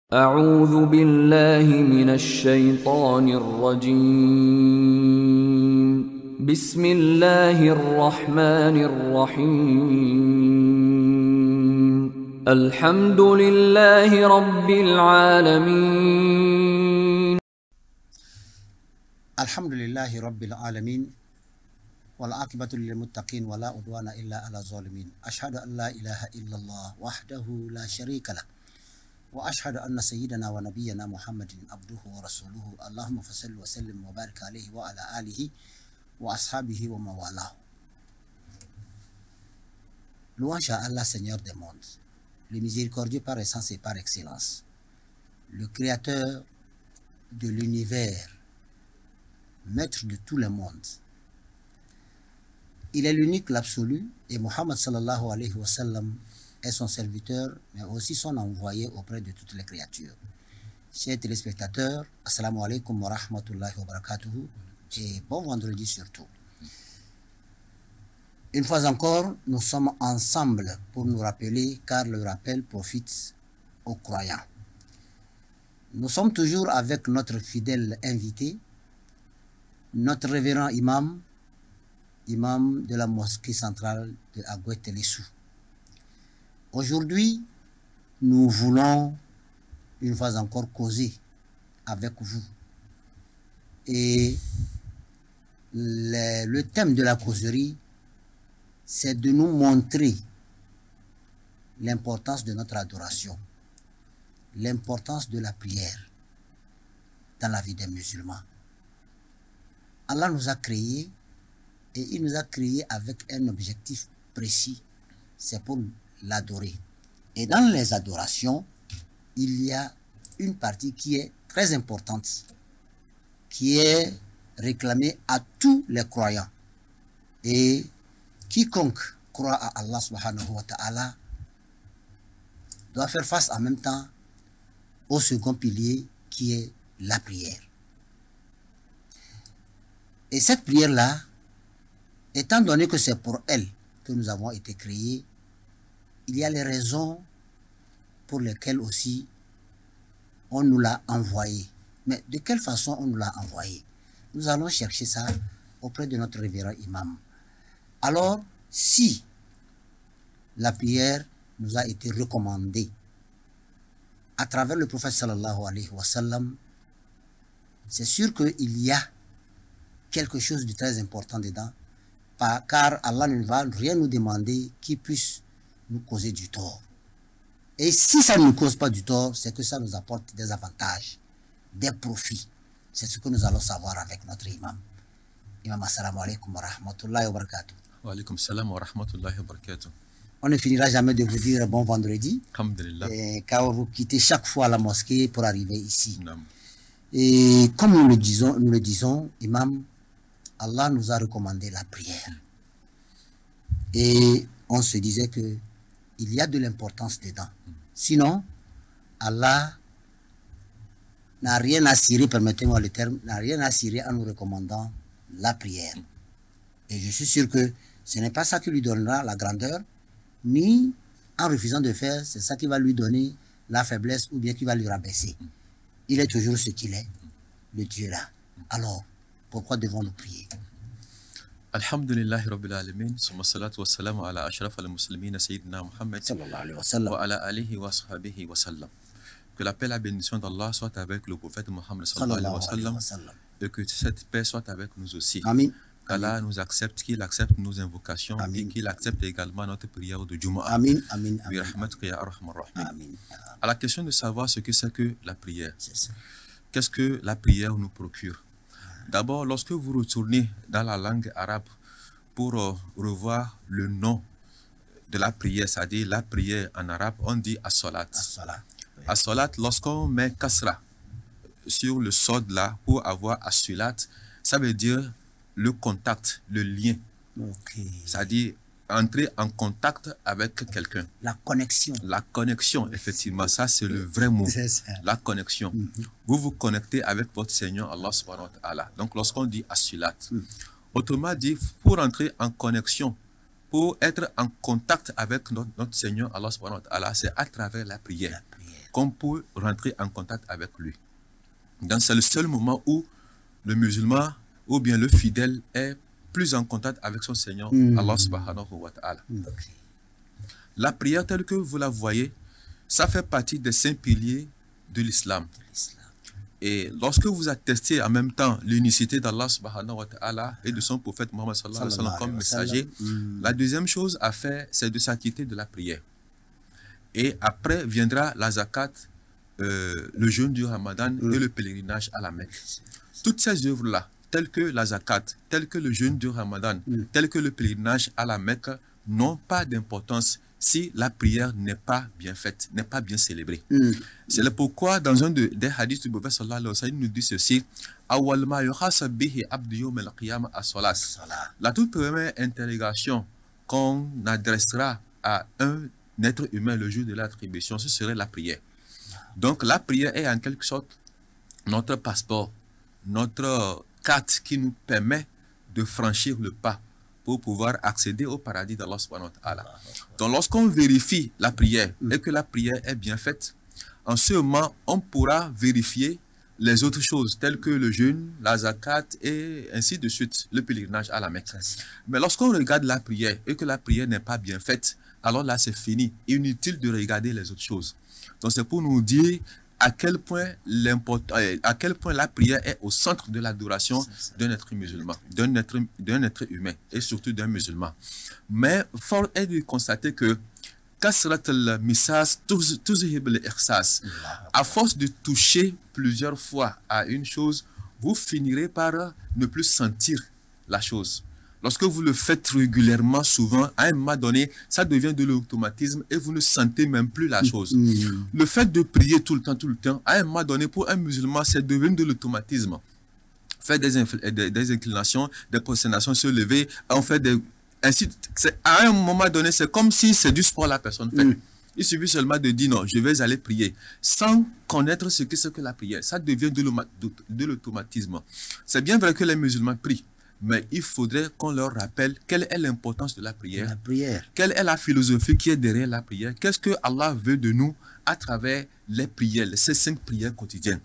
أعوذ بالله من الشيطان الرجيم بسم الله الرحمن الرحيم الحمد لله رب العالمين الحمد لله رب العالمين والعاقبة للمتقين ولا عدوان إلا على الظالمين أشهد أن لا إله إلا الله وحده لا شريك له وأشهد أن سيدنا ونبينا محمد عبده ورسوله اللهم صل وسلم وبارك عليه وعلى آله وأصحابه ومن والاه. Louange à Allah, Seigneur des mondes, le miséricordieux par essence et par excellence, le créateur de l'univers, maître de tous les mondes. Il est l'unique, l'absolu, et Muhammad sallallahu alayhi wa sallam est son serviteur, mais aussi son envoyé auprès de toutes les créatures. Chers téléspectateurs, assalamu alaikum wa rahmatullahi wa barakatuhu, et bon vendredi surtout. Une fois encore, nous sommes ensemble pour nous rappeler, car le rappel profite aux croyants. Nous sommes toujours avec notre fidèle invité, notre révérend imam de la mosquée centrale de Agouet-Télissou. Aujourd'hui, nous voulons une fois encore causer avec vous. Et le thème de la causerie, c'est de nous montrer l'importance de notre adoration, l'importance de la prière dans la vie des musulmans. Allah nous a créés et il nous a créés avec un objectif précis, c'est pour l'adorer. Et dans les adorations, il y a une partie qui est très importante, qui est réclamée à tous les croyants. Et quiconque croit à Allah subhanahu wa ta'ala doit faire face en même temps au second pilier qui est la prière. Et cette prière-là, étant donné que c'est pour elle que nous avons été créés, il y a les raisons pour lesquelles aussi on nous l'a envoyé. Mais de quelle façon on nous l'a envoyé? Nous allons chercher ça auprès de notre révérend imam. Alors, si la prière nous a été recommandée à travers le prophète sallallahu alayhi wa sallam, c'est sûr qu'il y a quelque chose de très important dedans, car Allah ne va rien nous demander qui puisse nous causer du tort. Et si ça ne nous cause pas du tort, c'est que ça nous apporte des avantages, des profits. C'est ce que nous allons savoir avec notre imam. Imam, assalamu alaikum wa rahmatullahi wa barakatuh. Wa alaikum salam wa rahmatullahi wa barakatuh. On ne finira jamais de vous dire bon vendredi, car vous quittez chaque fois la mosquée pour arriver ici. Non. Et comme nous le disons, imam, Allah nous a recommandé la prière. Et on se disait que il y a de l'importance dedans. Sinon, Allah n'a rien à cirer, permettez-moi le terme, n'a rien à cirer en nous recommandant la prière. Et je suis sûr que ce n'est pas ça qui lui donnera la grandeur, ni en refusant de faire, c'est ça qui va lui donner la faiblesse ou bien qui va lui rabaisser. Il est toujours ce qu'il est, le Dieu là. Alors, pourquoi devons-nous prier? Alhamdulillah Rabbil Alamin, summa salatu wa salamu ala ashraf al-muslimin sayyidina Muhammad Sallallahu alayhi wa sallam. wa ala alihi wa sahbihi wa sallam. Que la paix et la bénédiction d'Allah soit avec le prophète Muhammad sallallahu alayhi wa sallam, et que cette paix soit avec nous aussi. Amin. Qu'Allah nous accepte, qu'il accepte nos invocations. Amin. Et qu'il accepte également notre prière de Jumu'ah. Amin, amin, amin. Bi rahmatika ya arhamar rahimin. Amin. À la question de savoir ce que c'est que la prière, C'est ça. qu'est-ce que la prière nous procure? D'abord, lorsque vous retournez dans la langue arabe pour revoir le nom de la prière, c'est-à-dire la prière en arabe, on dit as-salat. As-salat. As-salat, lorsqu'on met kasra sur le sod là pour avoir as-salat, ça veut dire le contact, le lien. Ok. C'est-à-dire entrer en contact avec quelqu'un. La connexion. La connexion, effectivement, ça c'est le vrai mot. C'est ça. La connexion. Vous vous connectez avec votre Seigneur Allah subhanahu wa ta'ala. Donc lorsqu'on dit as-salat, autrement dit, pour entrer en connexion, pour être en contact avec notre Seigneur Allah subhanahu wa ta'ala, c'est à travers la prière. La prière. qu'on peut rentrer en contact avec lui. Donc c'est le seul moment où le musulman ou bien le fidèle est plus en contact avec son Seigneur, Allah subhanahu wa ta'ala. La prière telle que vous la voyez, ça fait partie des 5 piliers de l'islam. Et lorsque vous attestez en même temps l'unicité d'Allah subhanahu wa ta'ala et de son prophète Muhammad sallallahu alayhi wa sallam comme messager, la deuxième chose à faire, c'est de s'acquitter de la prière. Et après viendra la zakat, le jeûne du Ramadan et le pèlerinage à la Mecque. Toutes ces œuvres-là, telles que la zakat, telles que le jeûne du Ramadan, telles que le pèlerinage à la Mecque, n'ont pas d'importance si la prière n'est pas bien faite, n'est pas bien célébrée. C'est pourquoi dans un des hadiths du prophète sallallahu alayhi wa sallam, il nous dit ceci: la toute première interrogation qu'on adressera à un être humain le jour de l'attribution, ce serait la prière. Donc la prière est en quelque sorte notre passeport, notre carte qui nous permet de franchir le pas pour pouvoir accéder au paradis d'Allah subhanahu wa ta'ala. Donc lorsqu'on vérifie la prière et que la prière est bien faite, en ce moment on pourra vérifier les autres choses telles que le jeûne, la zakat et ainsi de suite, le pèlerinage à la Mecque. Mais lorsqu'on regarde la prière et que la prière n'est pas bien faite, alors là c'est fini, inutile de regarder les autres choses. Donc c'est pour nous dire à quel point la prière est au centre de l'adoration d'un être musulman, d'un être humain et surtout d'un musulman. Mais fort est de constater que à force de toucher plusieurs fois à une chose, vous finirez par ne plus sentir la chose. Lorsque vous le faites régulièrement, souvent, à un moment donné, ça devient de l'automatisme et vous ne sentez même plus la chose. Le fait de prier tout le temps, à un moment donné, pour un musulman, c'est devenu de l'automatisme. Faire des inclinations, des prosternations, se lever, on fait à un moment donné, c'est comme si c'est du sport la personne fait. Il suffit seulement de dire non, je vais aller prier, sans connaître ce que c'est que la prière. Ça devient de l'automatisme. C'est bien vrai que les musulmans prient, mais il faudrait qu'on leur rappelle quelle est l'importance de la prière. Quelle est la philosophie qui est derrière la prière. Qu'est-ce que Allah veut de nous à travers les prières, ces 5 prières quotidiennes.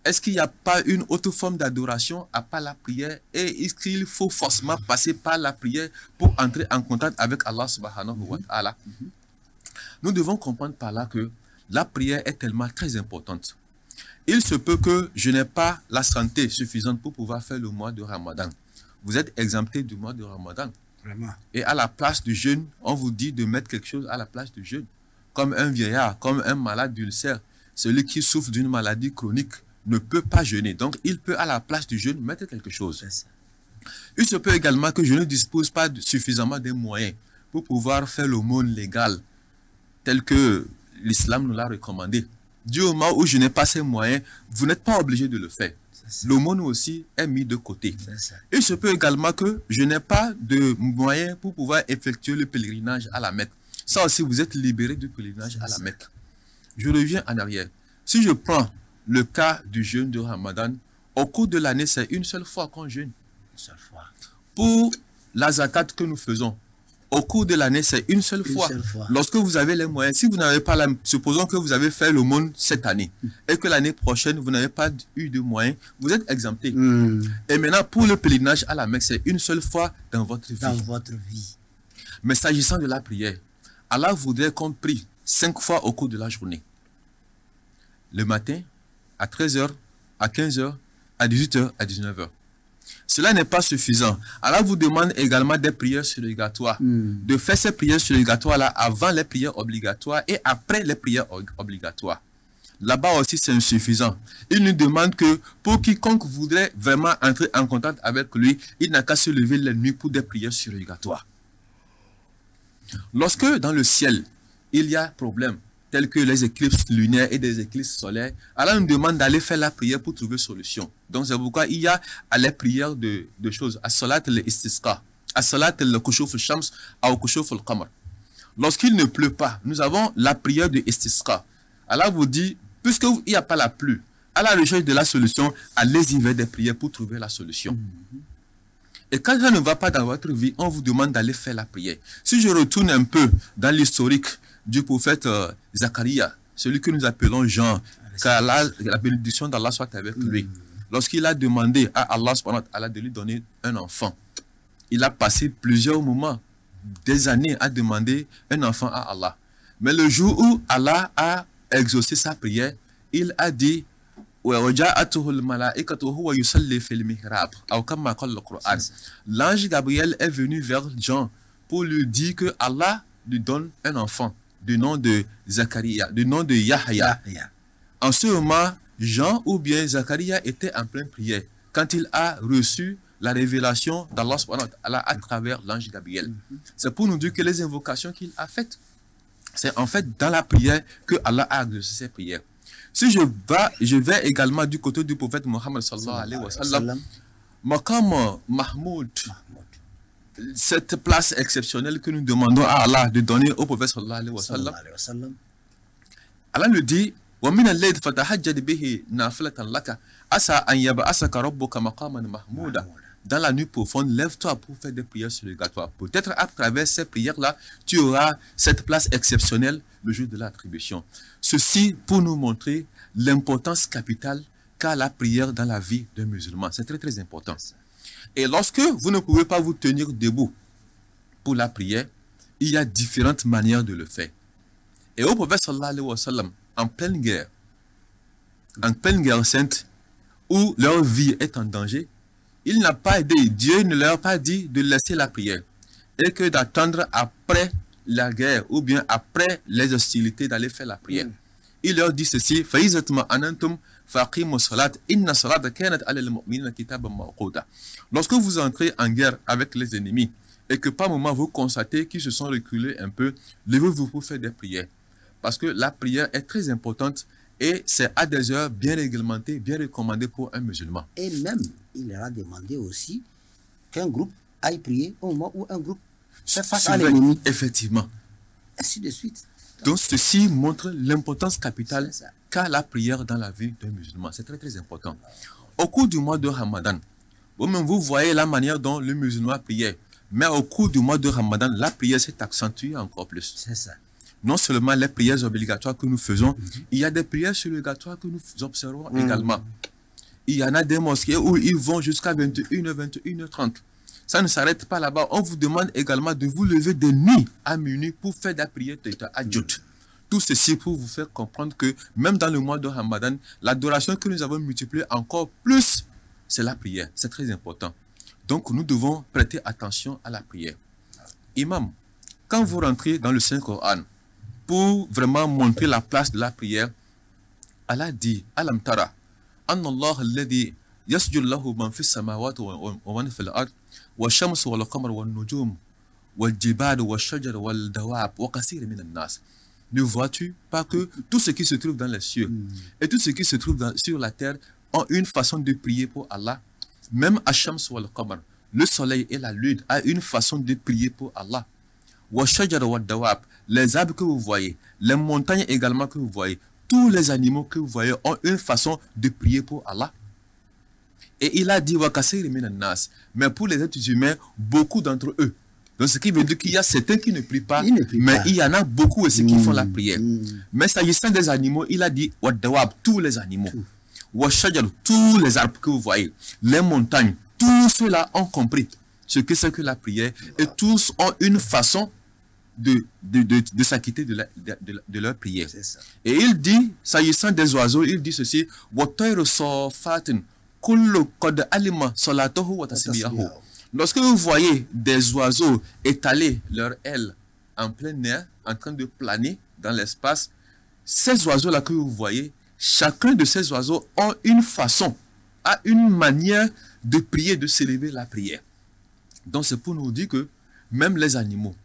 Est-ce qu'il n'y a pas une autre forme d'adoration à part la prière? Et est-ce qu'il faut forcément passer par la prière pour entrer en contact avec Allah subhanahu wa ta'ala? Nous devons comprendre par là que la prière est tellement très importante. Il se peut que je n'ai pas la santé suffisante pour pouvoir faire le mois de Ramadan. Vous êtes exempté du mois de Ramadan. Vraiment. Et à la place du jeûne, on vous dit de mettre quelque chose à la place du jeûne. Comme un vieillard, comme un malade d'ulcère, celui qui souffre d'une maladie chronique ne peut pas jeûner. Donc, il peut à la place du jeûne mettre quelque chose. Il se peut également que je ne dispose pas suffisamment de moyens pour pouvoir faire l'aumône légale tel que l'islam nous l'a recommandé. Du moment où je n'ai pas ces moyens, vous n'êtes pas obligé de le faire. L'aumône aussi est mis de côté. Il se peut également que je n'ai pas de moyens pour pouvoir effectuer le pèlerinage à la Mecque. Ça aussi, vous êtes libéré du pèlerinage à la Mecque. Je reviens en arrière. Si je prends le cas du jeûne de Ramadan, au cours de l'année, c'est une seule fois qu'on jeûne. Une seule fois. Pour la zakat que nous faisons, au cours de l'année, c'est une seule fois. Lorsque vous avez les moyens, si vous n'avez pas supposons que vous avez fait l'aumône cette année et que l'année prochaine, vous n'avez pas eu de moyens, vous êtes exempté. Et maintenant, pour le pèlerinage à la Mecque, c'est une seule fois dans votre vie. Dans votre vie. Mais s'agissant de la prière, Allah voudrait qu'on prie 5 fois au cours de la journée. Le matin, à 13h, à 15h, à 18h, à 19h. Cela n'est pas suffisant. Allah vous demande également des prières surrogatoires. De faire ces prières surrogatoires-là avant les prières obligatoires et après les prières obligatoires. Là-bas aussi, c'est insuffisant. Il nous demande que pour quiconque voudrait vraiment entrer en contact avec lui, il n'a qu'à se lever la nuit pour des prières surrogatoires. Lorsque dans le ciel, il y a problème, tels que les éclipses lunaires et des éclipses solaires, Allah nous demande d'aller faire la prière pour trouver solution. Donc c'est pourquoi il y a à les prières de choses. As-salat al-istisqa, as-salat al-kushuf al-shams, al-kushuf al-qamar. Lorsqu'il ne pleut pas, nous avons la prière de istisqa. Allah vous dit, puisqu'il n'y a pas la pluie, à la recherche de la solution, allez-y vers des prières pour trouver la solution. Et quand ça ne va pas dans votre vie, on vous demande d'aller faire la prière. Si je retourne un peu dans l'historique du prophète Zacharia, celui que nous appelons Jean, que la bénédiction d'Allah soit avec lui, lorsqu'il a demandé à Allah subhanahu wa ta'ala de lui donner un enfant, il a passé plusieurs moments, des années à demander un enfant à Allah. Mais le jour où Allah a exaucé sa prière, il a dit l'ange Gabriel est venu vers Jean pour lui dire que Allah lui donne un enfant du nom de Zacharia, du nom de Yahya. En ce moment, Jean ou bien Zacharia était en pleine prière quand il a reçu la révélation d'Allah subhanahu wa ta'ala à travers l'ange Gabriel. C'est pour nous dire que les invocations qu'il a faites, c'est en fait dans la prière que Allah a exaucé ses prières. Si je vais également du côté du prophète Mohammed sallallahu alayhi wa sallam, Maqam Mahmoud, cette place exceptionnelle que nous demandons à Allah de donner au prophète sallallahu alayhi wa sallam, Allah nous dit وَمِنَ اللَّيْلِ فَتَهَجَّدْ بِهِ نَافِلَةً لَكَ عَسَىٰ أَن يَبْعَثَكَ رَبُّكَ مَقَامًا مَحْمُودًا. Dans la nuit profonde, lève-toi pour faire des prières surrogatoires. Peut-être à travers ces prières-là, tu auras cette place exceptionnelle le jour de l'attribution. Ceci pour nous montrer l'importance capitale qu'a la prière dans la vie d'un musulman. C'est très très important. Et lorsque vous ne pouvez pas vous tenir debout pour la prière, il y a différentes manières de le faire. Et au prophète sallallahu alayhi wa sallam, en pleine guerre sainte, où leur vie est en danger, il n'a pas aidé, Dieu ne leur a pas dit de laisser la prière et que d'attendre après la guerre ou bien après les hostilités d'aller faire la prière. Il leur dit ceci, lorsque vous entrez en guerre avec les ennemis et que par moment vous constatez qu'ils se sont reculés un peu, levez-vous pour faire des prières. Parce que la prière est très importante et c'est à des heures bien réglementées, bien recommandées pour un musulman. Et même, il leur a demandé aussi qu'un groupe aille prier au moment où un groupe fait face à l'ennemi. Effectivement. Ainsi de suite. Donc ceci montre l'importance capitale qu'a la prière dans la vie d'un musulman. C'est très très important. Au cours du mois de Ramadan, vous-même vous voyez la manière dont le musulman priait. Mais au cours du mois de Ramadan, la prière s'est accentuée encore plus. C'est ça. Non seulement les prières obligatoires que nous faisons, il y a des prières surrogatoires que nous observons également. Il y en a des mosquées où ils vont jusqu'à 21h, 21h30. Ça ne s'arrête pas là-bas. On vous demande également de vous lever de nuit à minuit pour faire des prières de tahajjud. Tout ceci pour vous faire comprendre que même dans le mois de Ramadan, l'adoration que nous avons multipliée encore plus, c'est la prière. C'est très important. Donc nous devons prêter attention à la prière. Imam, quand vous rentrez dans le Saint-Coran, pour vraiment montrer la place de la prière, Allah dit, Alam tara, anna Allah alladhi yasjud lahu man fis samawati wa man fil ard, wa shamsu wal qamar wal nujum, wal jibal wal shajar wal dawab, wa kathir min an-nas. Ne vois-tu pas que tout ce qui se trouve dans les cieux et tout ce qui se trouve sur la terre ont une façon de prier pour Allah? Même Ashams wal qamar, le soleil et la lune, a une façon de prier pour Allah. Wa shajar wal dawab, les arbres que vous voyez, les montagnes également que vous voyez, tous les animaux que vous voyez ont une façon de prier pour Allah. Et il a dit, mais pour les êtres humains, beaucoup d'entre eux. Donc ce qui veut dire qu'il y a certains qui ne prient pas, il y en a beaucoup aussi qui font la prière. Mais s'agissant des animaux, il a dit, tous les animaux. Tous les arbres que vous voyez, les montagnes, tous ceux-là ont compris ce que c'est que la prière et tous ont une façon de s'acquitter de leur prière. Et il dit, s'agissant des oiseaux, il dit ceci, lorsque vous voyez des oiseaux étaler leurs ailes en plein air, en train de planer dans l'espace, ces oiseaux-là que vous voyez, chacun de ces oiseaux a une façon, a une manière de prier, de s'élever la prière. Donc c'est pour nous dire que même les animaux,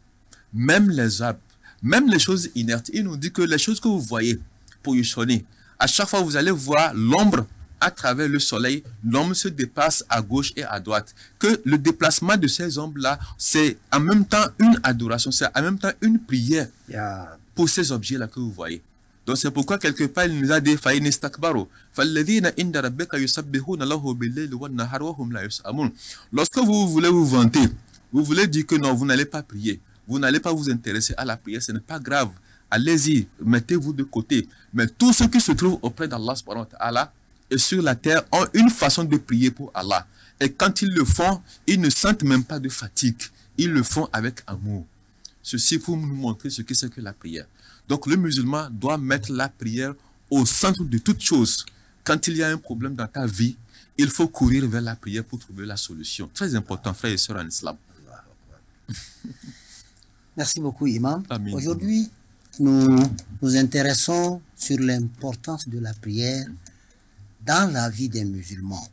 même les arbres, même les choses inertes, il nous dit que les choses que vous voyez positionnées, à chaque fois vous allez voir l'ombre à travers le soleil, l'ombre se déplace à gauche et à droite. Que le déplacement de ces ombres-là, c'est en même temps une adoration, c'est en même temps une prière pour ces objets-là que vous voyez. Donc c'est pourquoi quelque part il nous a dit lorsque vous voulez vous vanter, vous voulez dire que non, vous n'allez pas prier, vous n'allez pas vous intéresser à la prière, ce n'est pas grave. allez-y, mettez-vous de côté. Mais tous ceux qui se trouvent auprès d'Allah subhanahu wa ta'ala et sur la terre ont une façon de prier pour Allah. Et quand ils le font, ils ne sentent même pas de fatigue. Ils le font avec amour. Ceci pour nous montrer ce que c'est que la prière. Donc le musulman doit mettre la prière au centre de toute chose. Quand il y a un problème dans ta vie, il faut courir vers la prière pour trouver la solution. Très important, frères et sœurs en islam. Merci beaucoup, Imam. Amin. Aujourd'hui, nous nous intéressons sur l'importance de la prière dans la vie des musulmans.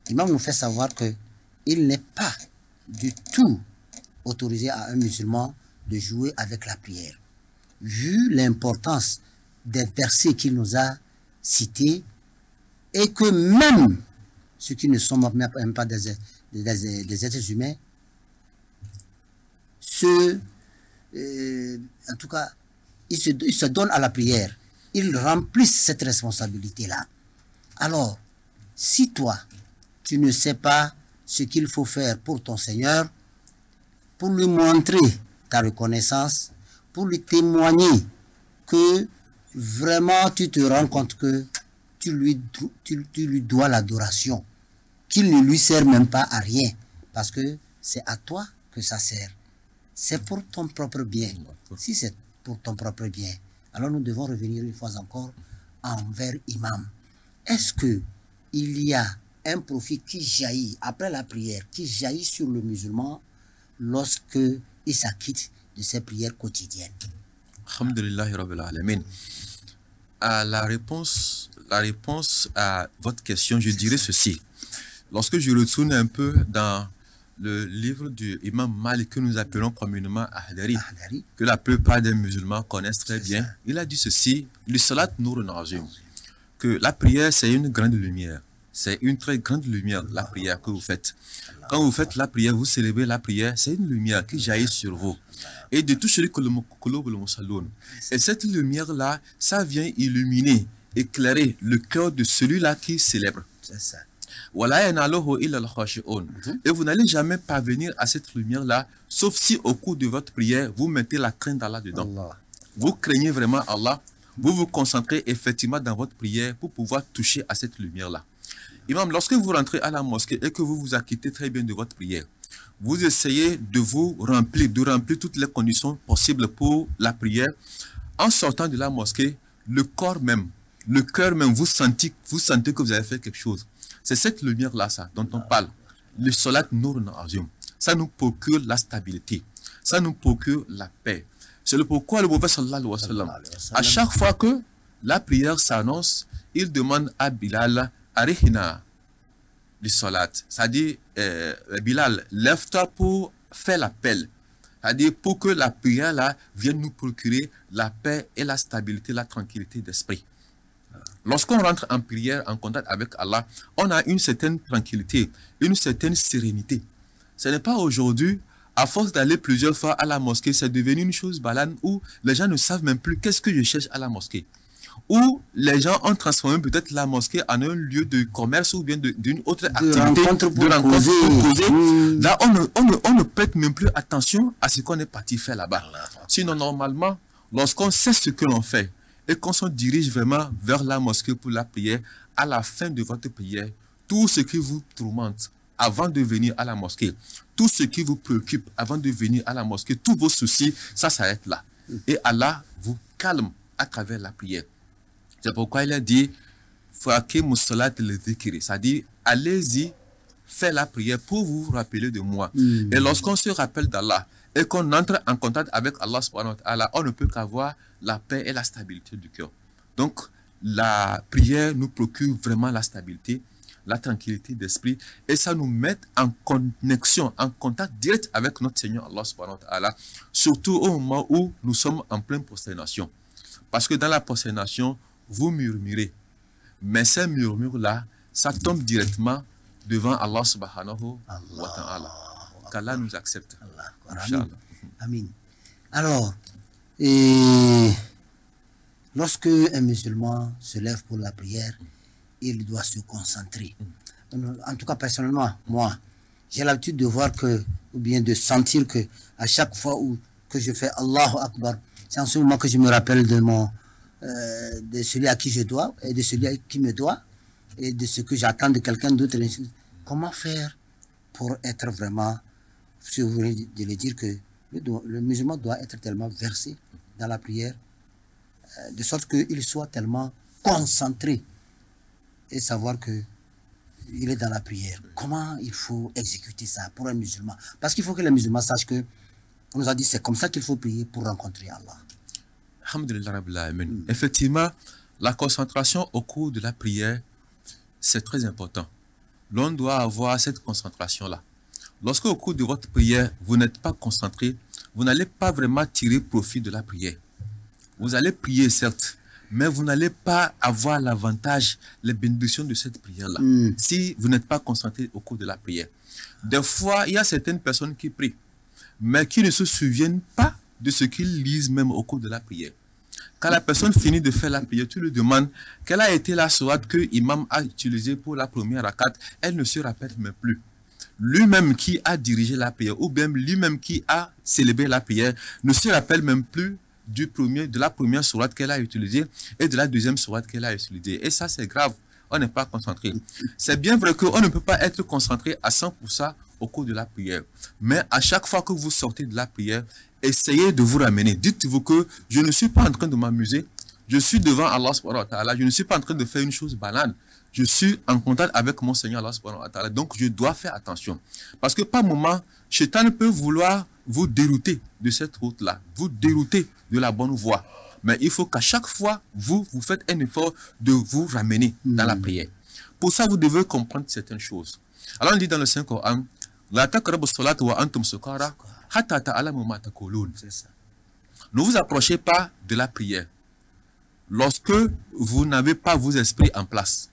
Imam nous fait savoir qu'il n'est pas du tout autorisé à un musulman de jouer avec la prière. Vu l'importance des versets qu'il nous a cités, et que même ceux qui ne sont même pas des êtres humains, en tout cas, ils se donnent à la prière. Ils remplissent cette responsabilité-là. Alors, si toi, tu ne sais pas ce qu'il faut faire pour ton Seigneur, pour lui montrer ta reconnaissance, pour lui témoigner que vraiment tu te rends compte que tu lui dois l'adoration, qu'il ne lui sert même pas à rien, parce que c'est à toi que ça sert. C'est pour ton propre bien. Si c'est pour ton propre bien, alors nous devons revenir une fois encore envers Imam. Est-ce que il y a un profit qui jaillit après la prière, qui jaillit sur le musulman lorsque il s'acquitte de ses prières quotidiennes? Alhamdulillahi Rabbil Alamin. La réponse à votre question, je dirais ceci. Lorsque je retourne un peu dans le livre du Imam Malik que nous appelons communément Ahdari, que la plupart des musulmans connaissent très bien, il a dit ceci, le salat nourun azim, que la prière c'est une grande lumière. C'est une très grande lumière, la prière que vous faites. Quand vous faites la prière, vous célébrez la prière, c'est une lumière qui jaillit sur vous. Et de tout celui que le salon. Et cette lumière-là, ça vient illuminer, éclairer le cœur de celui-là qui célèbre. C'est ça. Et vous n'allez jamais parvenir à cette lumière-là, sauf si au cours de votre prière, vous mettez la crainte d'Allah dedans. Allah. Vous craignez vraiment Allah, vous vous concentrez effectivement dans votre prière pour pouvoir toucher à cette lumière-là. Imam, lorsque vous rentrez à la mosquée et que vous vous acquittez très bien de votre prière, vous essayez de remplir toutes les conditions possibles pour la prière. En sortant de la mosquée, le corps même, le cœur même, vous sentez que vous avez fait quelque chose. C'est cette lumière-là, ça, dont on parle. Le salat nourun azim. Ça nous procure la stabilité. Ça nous procure la paix. C'est le pourquoi le prophète sallallahu alayhi wa sallam, à chaque fois que la prière s'annonce, il demande à Bilal, Arihina, le salat. C'est-à-dire, Bilal, lève-toi pour faire l'appel. C'est-à-dire, pour que la prière-là vienne nous procurer la paix et la stabilité, la tranquillité d'esprit. Lorsqu'on rentre en prière, en contact avec Allah, on a une certaine tranquillité, une certaine sérénité. Ce n'est pas aujourd'hui, à force d'aller plusieurs fois à la mosquée, c'est devenu une chose banale où les gens ne savent même plus qu'est-ce que je cherche à la mosquée. Où les gens ont transformé peut-être la mosquée en un lieu de commerce ou bien d'une autre activité, de rencontre pour causer. Là, on ne prête même plus attention à ce qu'on est parti faire là-bas. Sinon, normalement, lorsqu'on sait ce que l'on fait et qu'on se dirige vraiment vers la mosquée pour la prière, à la fin de votre prière, tout ce qui vous tourmente avant de venir à la mosquée, tout ce qui vous préoccupe avant de venir à la mosquée, tous vos soucis, ça s'arrête là. Et Allah vous calme à travers la prière. C'est pourquoi il a dit, c'est-à-dire, allez-y, faites la prière pour vous rappeler de moi. Et lorsqu'on se rappelle d'Allah et qu'on entre en contact avec Allah subhanahu wa ta'ala, on ne peut qu'avoir la paix et la stabilité du cœur. Donc, la prière nous procure vraiment la stabilité, la tranquillité d'esprit, et ça nous met en connexion, en contact direct avec notre Seigneur Allah subhanahu wa ta'ala, surtout au moment où nous sommes en pleine prosternation. Parce que dans la prosternation, vous murmurez. Mais ces murmures-là, ça tombe directement devant Allah subhanahu wa ta'ala. Qu'Allah nous accepte. Amin. Amin. Alors, lorsque un musulman se lève pour la prière, il doit se concentrer. En tout cas, personnellement, moi, j'ai l'habitude de voir ou bien de sentir que à chaque fois que je fais Allahu Akbar, C'est en ce moment que je me rappelle de de celui à qui je dois, et de celui à qui me doit, et de ce que j'attends de quelqu'un d'autre. Comment faire pour être vraiment, si vous voulez de le dire, que le musulman doit être tellement versé dans la prière, de sorte qu'il soit tellement concentré et savoir que il est dans la prière. Comment il faut exécuter ça pour un musulman? Parce qu'il faut que les musulmans sachent que on nous a dit c'est comme ça qu'il faut prier pour rencontrer Allah. Alhamdulillah Rabbil Alamin. Effectivement, la concentration au cours de la prière, c'est très important. L'on doit avoir cette concentration-là. Lorsque au cours de votre prière, vous n'êtes pas concentré, vous n'allez pas vraiment tirer profit de la prière. Vous allez prier, certes, mais vous n'allez pas avoir l'avantage, les bénédictions de cette prière-là, si vous n'êtes pas concentré au cours de la prière. Des fois, il y a certaines personnes qui prient, mais qui ne se souviennent pas de ce qu'ils lisent même au cours de la prière. Quand la personne finit de faire la prière, tu lui demandes quelle a été la sourate que l'imam a utilisée pour la première rakat, elle ne se rappelle même plus. Lui-même qui a dirigé la prière, ou bien lui-même qui a célébré la prière, ne se rappelle même plus de la première sourate qu'elle a utilisée et de la deuxième sourate qu'elle a utilisée. Et ça, c'est grave. On n'est pas concentré. C'est bien vrai qu'on ne peut pas être concentré à 100% au cours de la prière. Mais à chaque fois que vous sortez de la prière, essayez de vous ramener. Dites-vous que je ne suis pas en train de m'amuser. Je suis devant Allah subhanahu wa ta'ala. Je ne suis pas en train de faire une chose banale. Je suis en contact avec mon Seigneur Allah subhanahu wa ta'ala. Donc je dois faire attention. Parce que par moment, Shaitan peut vouloir vous dérouter de cette route-là. Vous dérouter de la bonne voie. Mais il faut qu'à chaque fois, vous faites un effort de vous ramener dans la prière. Pour ça, vous devez comprendre certaines choses. Alors on dit dans le Saint-Coran, La taqrabu as-salata wa antum sukara hatta ta'lamu ma taqulun. Ne vous approchez pas de la prière lorsque vous n'avez pas vos esprits en place,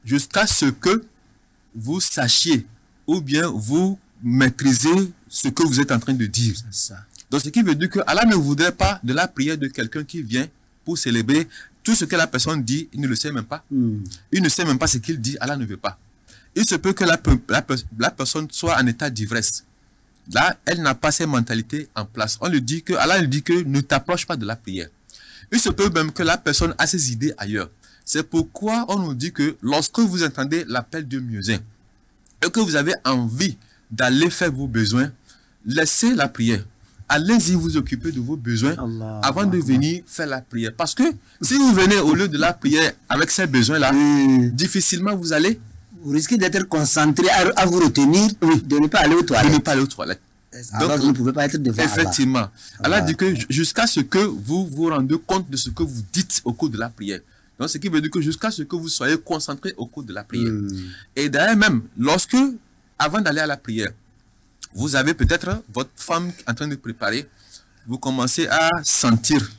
jusqu'à ce que vous sachiez ou bien vous maîtrisez ce que vous êtes en train de dire. Donc ce qui veut dire que Allah ne voudrait pas de la prière de quelqu'un qui vient pour célébrer tout ce que la personne dit, il ne le sait même pas. Il ne sait même pas ce qu'il dit, Allah ne veut pas. Il se peut que la personne soit en état d'ivresse. Là, elle n'a pas ses mentalités en place. Allah lui dit que ne t'approche pas de la prière. Il se peut même que la personne a ses idées ailleurs. C'est pourquoi on nous dit que lorsque vous entendez l'appel de muezzin et que vous avez envie d'aller faire vos besoins, laissez la prière. Allez-y vous occuper de vos besoins avant de venir faire la prière. Parce que si vous venez au lieu de la prière avec ces besoins-là, difficilement vous allez... Vous risquez d'être concentré à vous retenir, de ne pas aller aux toilettes. De ne pas aller aux toilettes. Alors donc, vous ne pouvez pas être devant effectivement. Allah dit que jusqu'à ce que vous vous rendez compte de ce que vous dites au cours de la prière. Donc, ce qui veut dire que jusqu'à ce que vous soyez concentré au cours de la prière. Et d'ailleurs même, lorsque, avant d'aller à la prière, vous avez peut-être votre femme en train de préparer, vous commencez à sentir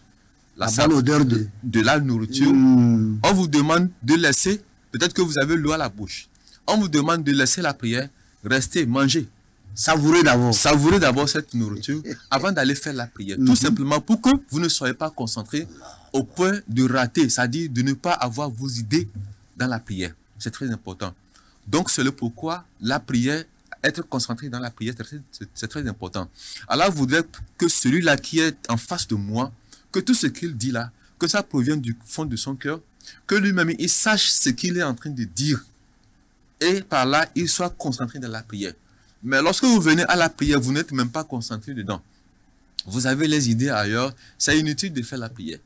la bonne odeur de la nourriture. On vous demande de laisser, peut-être que vous avez l'eau à la bouche. On vous demande de laisser la prière, rester, manger. Savourez d'abord. Savourez d'abord cette nourriture avant d'aller faire la prière. Tout simplement pour que vous ne soyez pas concentré au point de rater, c'est-à-dire de ne pas avoir vos idées dans la prière. C'est très important. Donc c'est le pourquoi la prière, être concentré dans la prière, c'est très important. Allah voudrait que celui-là qui est en face de moi, que tout ce qu'il dit là, que ça provienne du fond de son cœur, que lui-même il sache ce qu'il est en train de dire. Et par là, il soit concentré dans la prière. Mais lorsque vous venez à la prière, vous n'êtes même pas concentré dedans. Vous avez les idées ailleurs, c'est inutile de faire la prière.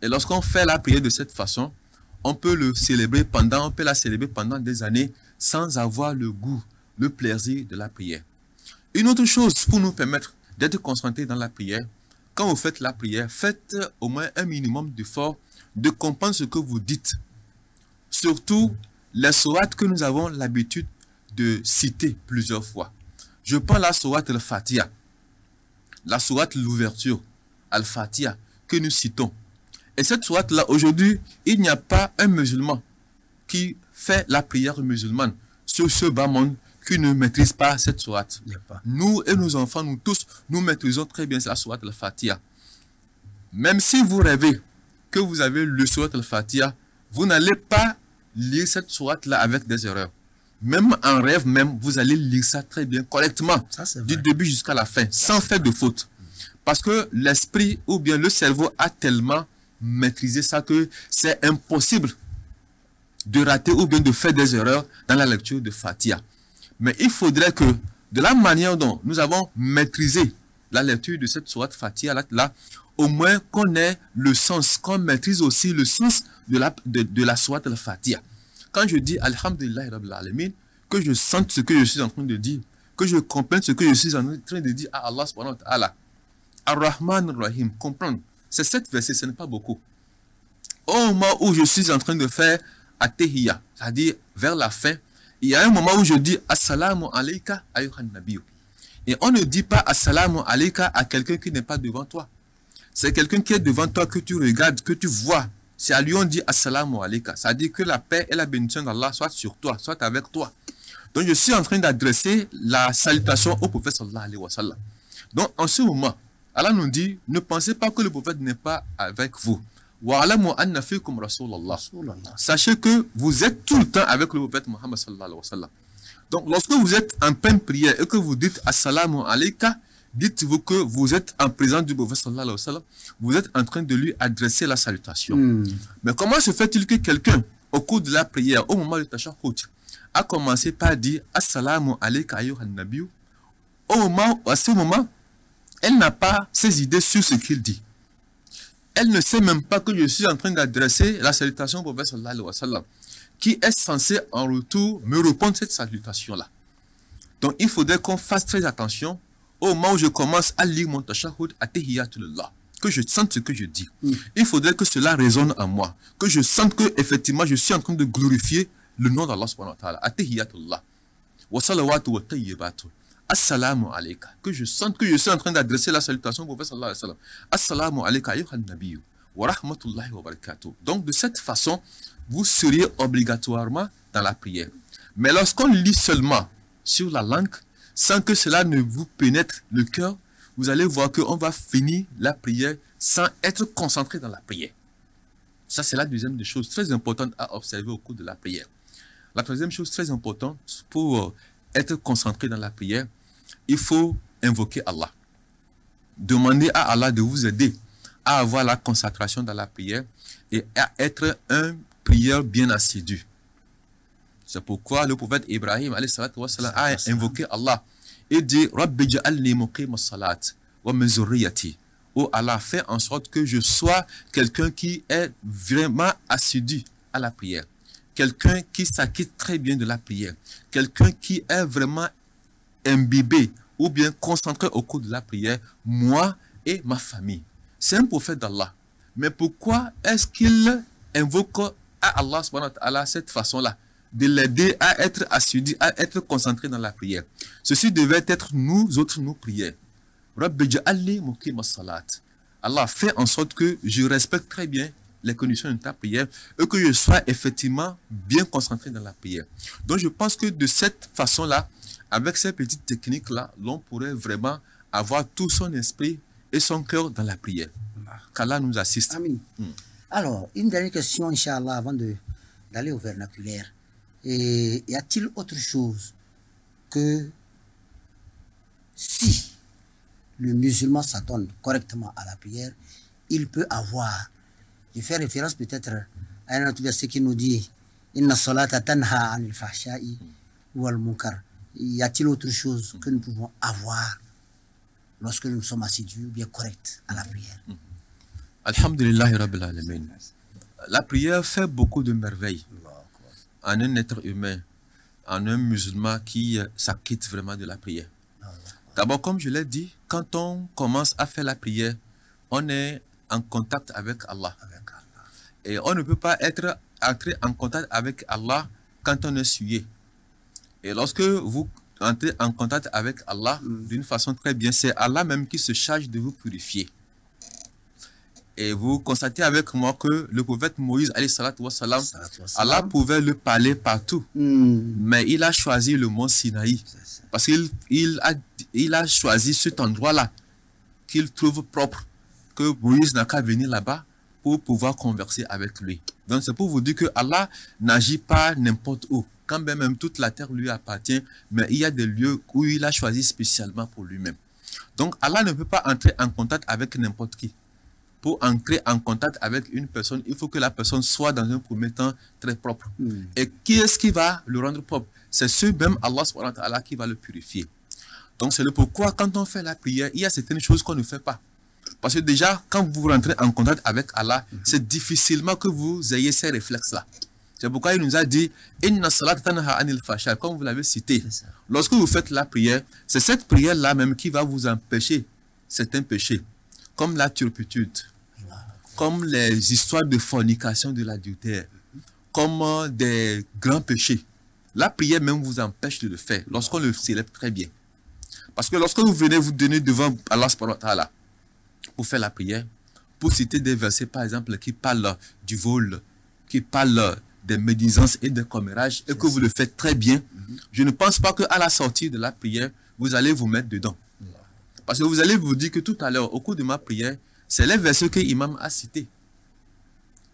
Et lorsqu'on fait la prière de cette façon, on peut la célébrer pendant des années sans avoir le goût, le plaisir de la prière. Une autre chose pour nous permettre d'être concentrés dans la prière, quand vous faites la prière, faites au moins un minimum d'effort de comprendre ce que vous dites. Surtout les sourates que nous avons l'habitude de citer plusieurs fois. Je prends la sourate al-Fatiha, la sourate l'ouverture, al-Fatiha, que nous citons. Et cette sourate-là, aujourd'hui, il n'y a pas un musulman qui fait la prière musulmane sur ce bas monde qui ne maîtrise pas cette sourate. Nous et nos enfants, nous tous, nous maîtrisons très bien la sourate al-Fatiha. Même si vous rêvez que vous avez le sourate al-Fatiha, vous n'allez pas lire cette sourate-là avec des erreurs. Même en rêve, vous allez lire ça très bien, correctement, du début jusqu'à la fin, sans faire de faute. Parce que l'esprit ou bien le cerveau a tellement maîtrisé ça que c'est impossible de rater ou bien de faire des erreurs dans la lecture de Fatiha. Mais il faudrait que, de la manière dont nous avons maîtrisé la lecture de cette sourate Fatiha là, au moins qu'on ait le sens, qu'on maîtrise aussi le sens de la sourate al-Fatiha. Quand je dis Alhamdulillah Rabbil Alamin, que je sente ce que je suis en train de dire, que je comprenne ce que je suis en train de dire à Allah subhanahu wa ta'ala. Ar-Rahman Ar-Rahim, comprendre. C'est 7 versets, ce n'est pas beaucoup. Au moment où je suis en train de faire At-Tahiyya, c'est-à-dire vers la fin, il y a un moment où je dis Assalamu alayka ayyuhan nabiyyu. Et on ne dit pas Assalamu alayka à quelqu'un qui n'est pas devant toi. C'est quelqu'un qui est devant toi que tu regardes, que tu vois. C'est à lui on dit Assalamu alayka. C'est-à-dire que la paix et la bénédiction d'Allah soient sur toi, soient avec toi. Donc je suis en train d'adresser la salutation au prophète sallallahu alayhi wa sallam. Donc en ce moment, Allah nous dit, ne pensez pas que le prophète n'est pas avec vous. Wa'alamu anna fikum Rasulallah. Sachez que vous êtes tout le temps avec le prophète Muhammad sallallahu alayhi wa sallam. Donc lorsque vous êtes en pleine prière et que vous dites Assalamu alayka, dites-vous que vous êtes en présence du prophète sallallahu alayhi wa sallam, vous êtes en train de lui adresser la salutation. Mais comment se fait-il que quelqu'un, au cours de la prière, au moment du tashahhud, a commencé par dire Assalamu alayka ayyuhan nabiyyu? À ce moment, elle n'a pas ses idées sur ce qu'il dit. Elle ne sait même pas que je suis en train d'adresser la salutation au prophète sallallahu alayhi wa sallam, qui est censé en retour me répondre cette salutation-là. Donc il faudrait qu'on fasse très attention au moment où je commence à lire mon tashahhud At-Tahiyyatullah, que je sente ce que je dis. Il faudrait que cela résonne en moi, que je sente que effectivement je suis en train de glorifier le nom d'Allah subhanahu wa ta'ala. At-Tahiyyatullah wa salawatu wa tayyibatu. Assalamu alayka. Que je sente que je suis en train d'adresser la salutation au prophète sallallahu alayhi wa sallam. Assalamu alayka ayyuhan nabiyyu wa rahmatullahi wa barakatuh. Donc de cette façon, vous seriez obligatoirement dans la prière. Mais lorsqu'on lit seulement sur la langue, sans que cela ne vous pénètre le cœur, vous allez voir qu'on va finir la prière sans être concentré dans la prière. Ça, c'est la deuxième des choses très importantes à observer au cours de la prière. La troisième chose très importante pour être concentré dans la prière, il faut invoquer Allah. Demander à Allah de vous aider à avoir la concentration dans la prière et à être un prieur bien assidu. C'est pourquoi le prophète Ibrahim a invoqué Allah et dit Rabbi ja'alni muqima as-salat wa min zurriyyati. Oh Allah, fais en sorte que je sois quelqu'un qui est vraiment assidu à la prière. Quelqu'un qui s'acquitte très bien de la prière. Quelqu'un qui est vraiment imbibé ou bien concentré au cours de la prière, moi et ma famille. C'est un prophète d'Allah. Mais pourquoi est-ce qu'il invoque à Allah subhanahu wa ta'ala cette façon-là, de l'aider à être assidu, à être concentré dans la prière? Ceci devait être nous autres, nos prières. Rabbi ja'alni muqima as-salat. Allah, fait en sorte que je respecte très bien les conditions de ta prière et que je sois effectivement bien concentré dans la prière. Donc je pense que de cette façon-là, avec ces petites techniques-là, l'on pourrait vraiment avoir tout son esprit et son cœur dans la prière. Qu'Allah nous assiste. Amin. Alors, une dernière question, Inch'Allah, avant d'aller au vernaculaire. Et y a-t-il autre chose que si le musulman s'adonne correctement à la prière, il peut avoir. Je fais référence peut-être à un autre verset qui nous dit Inna salata tanha anil fahsha'i wal munkar. Y a-t-il autre chose que nous pouvons avoir lorsque nous sommes assidus ou bien corrects à la prière? Alhamdulillah Rabbil Alamin. La prière fait beaucoup de merveilles en un être humain, en un musulman qui s'acquitte vraiment de la prière. D'abord, comme je l'ai dit, quand on commence à faire la prière, on est en contact avec Allah. Et on ne peut pas entrer en contact avec Allah quand on est souillé. Et lorsque vous entrez en contact avec Allah d'une façon très bien, c'est Allah même qui se charge de vous purifier. Et vous constatez avec moi que le prophète Moïse, Allah pouvait le parler partout. Mais il a choisi le mont Sinaï. Parce qu'il a choisi cet endroit-là qu'il trouve propre, que Moïse n'a qu'à venir là-bas pour pouvoir converser avec lui. Donc c'est pour vous dire que Allah n'agit pas n'importe où. Quand même toute la terre lui appartient, mais il y a des lieux où il a choisi spécialement pour lui-même. Donc Allah ne peut pas entrer en contact avec n'importe qui. Pour entrer en contact avec une personne, il faut que la personne soit dans un premier temps très propre. Et qui est-ce qui va le rendre propre? C'est ce même Allah subhanahu wa ta'ala qui va le purifier. Donc c'est le pourquoi quand on fait la prière, il y a certaines choses qu'on ne fait pas. Parce que déjà, quand vous rentrez en contact avec Allah, c'est difficilement que vous ayez ces réflexes-là. C'est pourquoi il nous a dit Inna salat tanha anil fahsha, comme vous l'avez cité. Lorsque vous faites la prière, c'est cette prière-là même qui va vous empêcher certains péchés, comme la turpitude, comme les histoires de fornication, de l'adultère, comme des grands péchés. La prière même vous empêche de le faire lorsqu'on le célèbre très bien. Parce que lorsque vous venez vous donner devant Allah subhanahu wa ta'ala pour faire la prière, pour citer des versets par exemple qui parlent du vol, qui parlent des médisances et des commérages, et que vous le faites très bien, je ne pense pas qu'à la sortie de la prière, vous allez vous mettre dedans. Parce que vous allez vous dire que tout à l'heure, au cours de ma prière, c'est les versets que l'imam a cités.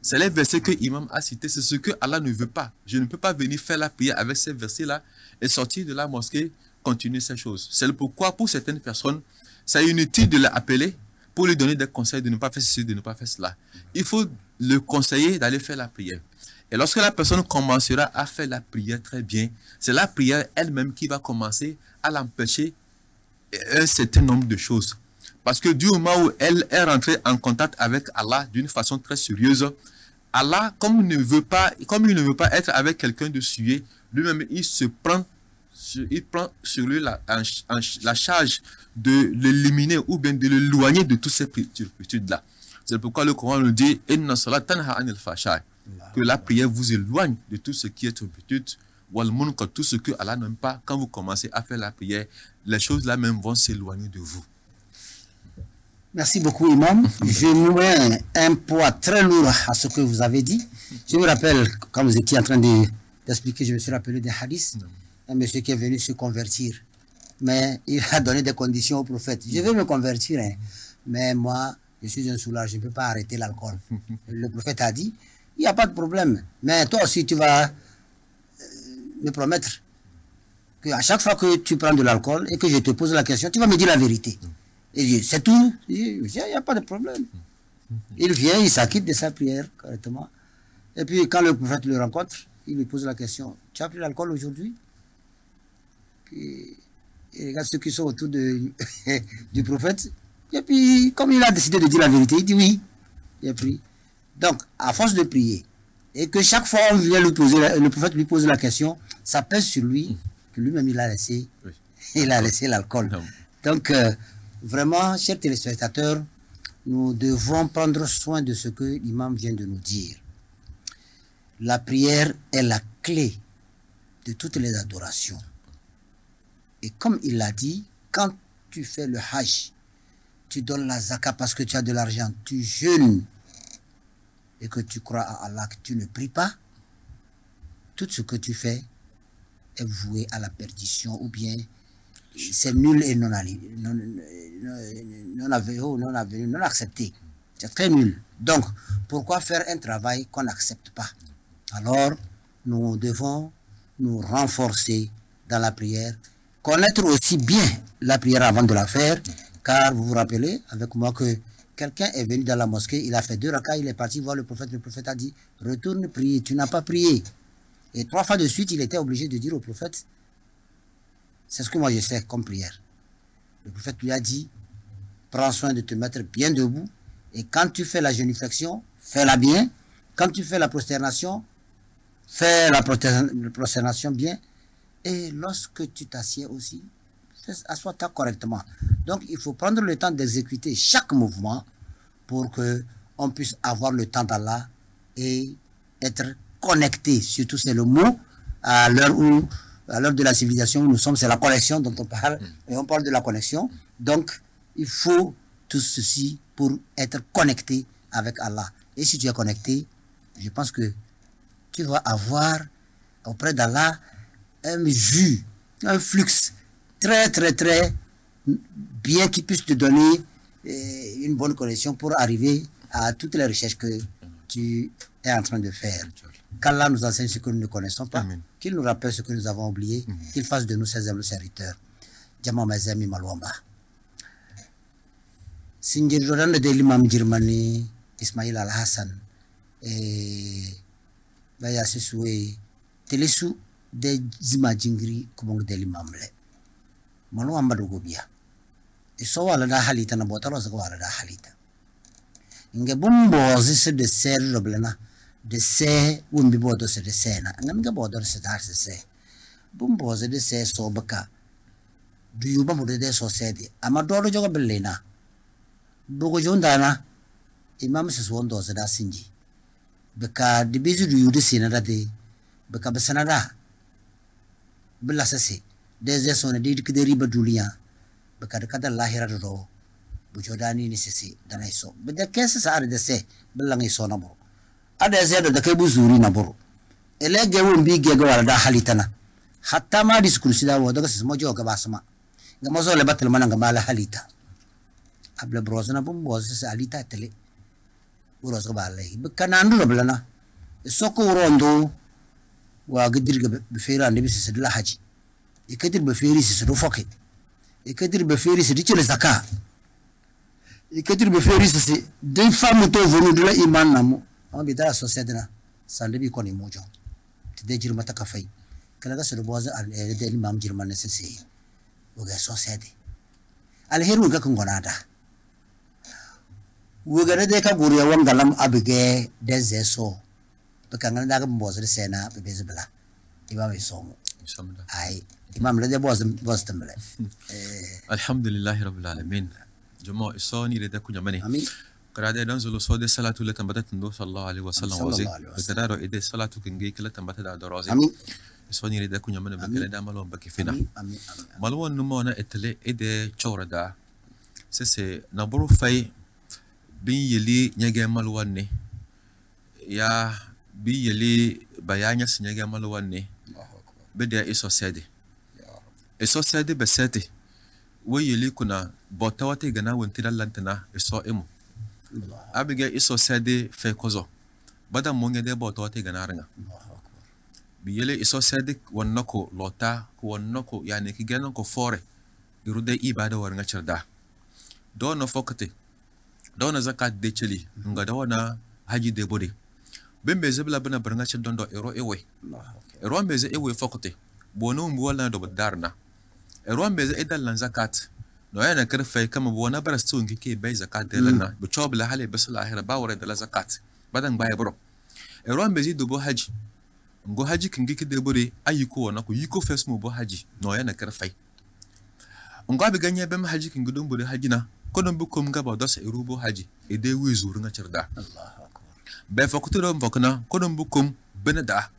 C'est les versets que l'imam a cités, c'est ce que Allah ne veut pas. Je ne peux pas venir faire la prière avec ces versets-là et sortir de la mosquée, continuer ces choses. C'est pourquoi pour certaines personnes, c'est inutile de l'appeler pour lui donner des conseils de ne pas faire ceci, de ne pas faire cela. Il faut le conseiller d'aller faire la prière. Et lorsque la personne commencera à faire la prière très bien, c'est la prière elle-même qui va commencer à l'empêcher un certain nombre de choses. Parce que du moment où elle est rentrée en contact avec Allah d'une façon très sérieuse, Allah, comme il ne veut pas être avec quelqu'un de sué, lui-même il prend sur lui la charge de l'éliminer ou bien de l'éloigner de toutes ces turpitudes-là. C'est pourquoi le Coran nous dit Inna salat tanha anil fahsha, que la prière vous éloigne de tout ce qui est turpitude, wal munkar, tout ce que Allah n'aime pas. Quand vous commencez à faire la prière, les choses là même vont s'éloigner de vous. Merci beaucoup, Imam. Je mets un poids très lourd à ce que vous avez dit. Je me rappelle, quand vous étiez en train d'expliquer, je me suis rappelé des hadiths. Un monsieur qui est venu se convertir, mais il a donné des conditions au prophète. Je vais me convertir, hein, mais moi, je suis un soulard, je ne peux pas arrêter l'alcool. Le prophète a dit, il n'y a pas de problème, mais toi aussi, tu vas me promettre qu'à chaque fois que tu prends de l'alcool et que je te pose la question, tu vas me dire la vérité. Et je dis, c'est tout. Il n'y a pas de problème. Il vient, il s'acquitte de sa prière correctement. Et puis, quand le prophète le rencontre, il lui pose la question, tu as pris l'alcool aujourd'hui? Il regarde ceux qui sont autour du prophète. Et puis, comme il a décidé de dire la vérité, il dit oui, il a pris. Donc, à force de prier, et que chaque fois on vient le prophète lui pose la question, ça pèse sur lui, que lui-même il a laissé l'alcool. Donc, vraiment, chers téléspectateurs, nous devons prendre soin de ce que l'imam vient de nous dire. La prière est la clé de toutes les adorations. Et comme il l'a dit, quand tu fais le hajj, tu donnes la zakat parce que tu as de l'argent, tu jeûnes et que tu crois à Allah, que tu ne pries pas, tout ce que tu fais est voué à la perdition ou bien c'est nul et non accepté. C'est très nul. Donc, pourquoi faire un travail qu'on n'accepte pas? Alors, nous devons nous renforcer dans la prière, connaître aussi bien la prière avant de la faire, car vous vous rappelez avec moi que quelqu'un est venu dans la mosquée, il a fait 2 rakas, il est parti voir le prophète a dit, retourne prier, tu n'as pas prié. Et 3 fois de suite, il était obligé de dire au prophète, c'est ce que moi je sais comme prière. Le prophète lui a dit, prends soin de te mettre bien debout, et quand tu fais la génuflexion, fais-la bien. Quand tu fais la prosternation, fais la prosternation bien. Et lorsque tu t'assieds aussi, assois-toi correctement. Donc, il faut prendre le temps d'exécuter chaque mouvement pour qu'on puisse avoir le temps d'Allah et être connecté. Surtout, c'est le mot à l'heure de la civilisation où nous sommes, c'est la connexion dont on parle. Et on parle de la connexion. Donc, il faut tout ceci pour être connecté avec Allah. Et si tu es connecté, je pense que tu vas avoir auprès d'Allah un jus, un flux très bien qui puisse te donner une bonne connexion pour arriver à toutes les recherches que tu es en train de faire. Qu'Allah nous enseigne ce que nous ne connaissons pas, qu'il nous rappelle ce que nous avons oublié, qu'il fasse de nous ses humbles serviteurs. Jama Mazami Malwamba. sinjir dodan da l'imam Germany Ismail Al-Hassan baya sisuwe telesu de zima jingri kubong de l'imam le manu amadu gobia iso wala da halita na botalo sa wala da halita inge bumbo zise de ser roblena de se wumbi bodo se de sena ngam bodo se dar se bumbo ze de se so baka du yuba mo de so sedi ama dodo joga bellena dogo jondana imam se wondo se da sinji baka de bizu du yude sina da de baka basanada billa sase de ze so ne de riba duliya baka da kada lahira do bu jodani ni sisi dana iso bida kesa sa ar de se billa ngi so na bo ada ze da kai bu zuri na bo elege wumbi ge ga wala da halitana hatta ma diskursi da wodo ga sismo joga basma ga mazo le batal mananga mala halita abla brozana bum boz sa halita tele uros ga balai bkanandu roblana soko rondo wa gidir ga be fera ne bisi sidla haji ikadir be feri si do foke ikadir be feri si dicele zakka ikadir be feri si de famu to vonu de la iman namu on bi da société na sande bi koni mojo de jirma ta kafai kala ga su boza al de l'imam Germany sisi woga société al heru ga kongonada woga de ka guriya wangalam abige de zeso to kan da ga boza de sena be bezbla imam isomo ay imam le de boza tambale alhamdulillah rabbil alamin jamo isoni le da kunya mani amin قرادة ننزل صوت صلاة التي تنبتت النبي صلى الله عليه وسلم وزي بتدارو إيدي صلاة كنجي كلا تنبتت على درازي إسواني ريدا كونيا من بكلا دا مالون بكفينا مالون نمونا إتلي إيدي تشورة دا سيسي نبرو في بين يلي نيجي مالواني يا بين يلي بيانيا سنيجي مالواني بدأ إسو سيدي إسو سيدي بسيدي ويلي كنا بوتاواتي غنا وانتنا لانتنا إسو إمو abiga iso sede fe kozo bada monge de boto te ganaranga biyele iso sede wonnako lota ko wonnako yani ki ganan ko fore irude ibada warnga cerda do no fokate do na zakat de cheli nga da wana haji de bode bembe zebla bana barnga cer dondo ero ewe ero mbeze ewe fokate bono mbu wala do darna ero mbeze edal lan zakat no yana karfe kama bona barastu ngike bai zakat de lana bu chobla hale basala ahira bawre de la zakat badan bai bro eron bezi do bo haji ngo haji kingike de bore ayiko wona ko yiko fesmo bo haji no yana karfe ngo abi ganye bem haji kingudon bore haji na ko don bu kom gaba do sa irubo haji e de wi zuru nga cerda Allahu akbar be fakuto do mbokna ko don bu kom benada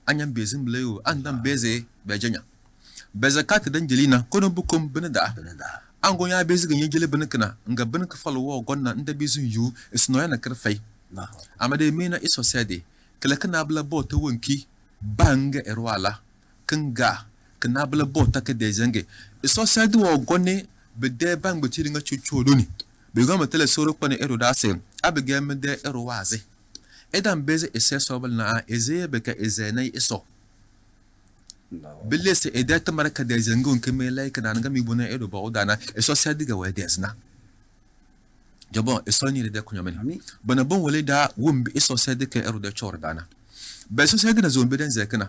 anyam bezim leyo andam beze be janya be zakat dan jelina ko don bu kom benada ango ya bezi ganye jele benekna nga benek falwo gonna nda bezu yu isno yana karfai amade mena iso sede kala kana bla bota wonki banga erwala kanga kana bla bota ka de zange iso sede wo gonne be de bang be tiringa chuchudo ni be gama tele soro kwane ero da se abege me de ero waze edan beze ese sobal na eze be ka ezenai iso bille se edata maraka de zangon ke me like na ngami bona edo ba odana eso sadi ga we desna jabo eso ni de kunya meni bana bon wale da wumbi eso sadi ke ero de chordana be so sadi na zombe den zekana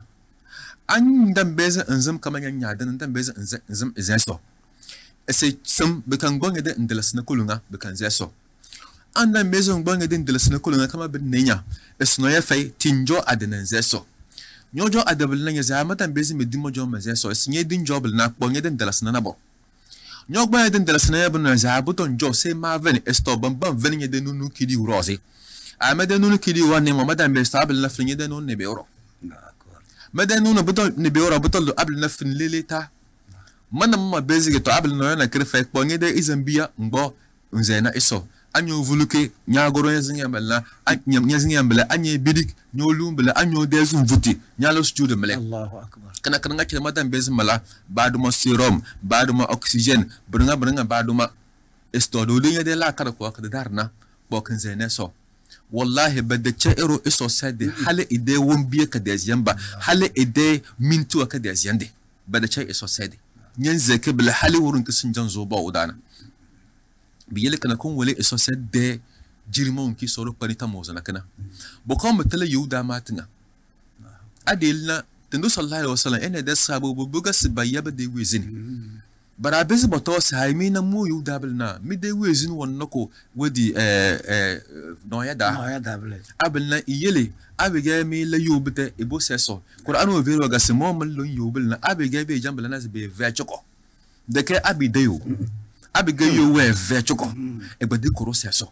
an dan beza anzam kamanya nya dan beza anzam zeso ese sam be kan gonga de ndelas na kulunga be kan zeso an dan beza gonga de ndelas na kulunga kama be nenya esno ya fai tinjo adenan zeso nyojo adabul na yaza matan bezi medimo jo maze so sinye din jobul na kponye den dalasna na bo nyogba den dalasna ya bun za buton jo se ma ven esto bam ven de nunu kidi urozi amade nunu kidi wanne mo madan be stabil na finye de nunu ne be oro madan nunu buton ne be oro buton abl na fin leleta manam ma bezi to abl no na krefe kponye de izambia ngbo nzena iso anyo vuluke nyagoro yezinyambala nyezinyambala anye bidik nyolumbala anyo dezum vuti nyalo studio mele Allahu akbar kana kana ngati madan bezim mala baduma serum baduma oxygen brunga baduma esto do linya de la kar ko ka darna bokan zene so wallahi badda che ero iso sade hale ide wombiye ka deziyamba hale ide mintu ka deziyande badda che iso sade nyen zeke bla hale wurun kisin janzo ba udana biyele kana kon wele eso se de jirimon ki soro panita mozana kana bokon metale yuda matinga adilna tendo sallallahu alaihi wasallam ene da sabo buga sibaya ba de wezini bara bezi boto sai mi na mu yuda bilna mi de wezini wonno ko wadi no ya da abelna iyele abiga mi la yubite ebo seso qur'an o vero ga semo mal lo yubilna abiga be jambala na be vechoko de ke abideyo abiga yo we vechoko e badi koro seso